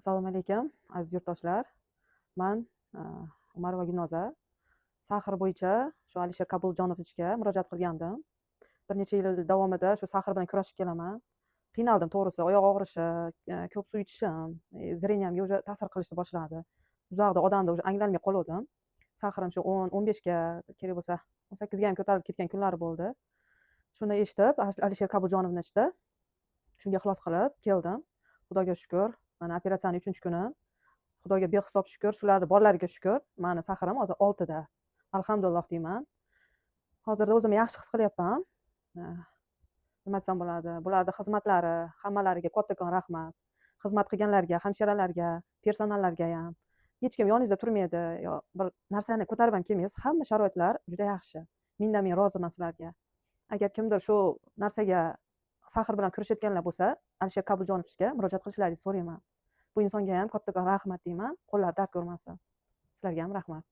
Assalomu alaykum, aziz yurtdoshlar. Men Umarova Gulnoza. Sahr bo'yicha shu Alisher Kabuljonovichga murojaat qilgandim. Bir necha yil davomida shu sahr bilan kurashib kelaman. Qiynaldim to'g'risi, oyoq og'rishi, ko'p suv ichishim, zreniyamga уже ta'sir qilishni boshladi. Uzoqda odamda уже anglanmay qoluvdim. Sahrim shu 10-15 ga, kerak bo'lsa 18 ga ham ko'tarilib ketgan kunlari bo'ldi. Shuni eshitib, Alisher Kabuljonovni eshitib, shunga ixlos qilib keldim. Xudoga shukr, mana operatsiyaning 3-kuni. Xudoga behisob shukr, shularni borlariga shukr. Mani sahrim hozir 6 da. Alhamdulillah deyman. Hozirda o'zimni yaxshi his qilyapman. Nima desam bo'ladi? Bularning xizmatlari, hammalariga kattakon rahmat. Xizmat qilganlarga, hamshiralarga, personallarga ham. Hech kim yoningizda turmaydi, yo bir narsani ko'tarib ham kelmaysiz. Hamma sharoitlar juda yaxshi. Mindan men roziman sizlarga. Agar kimdir shu narsaga sahr bilan kurashayotganlar bo'lsa, Alisher Kabuljonovga murojaat qilishlaringizni so'rayman. Bu insonga ham kattakon rahmat deyman. Qo'llari dard ko'rmasin. Sizlarga ham rahmat.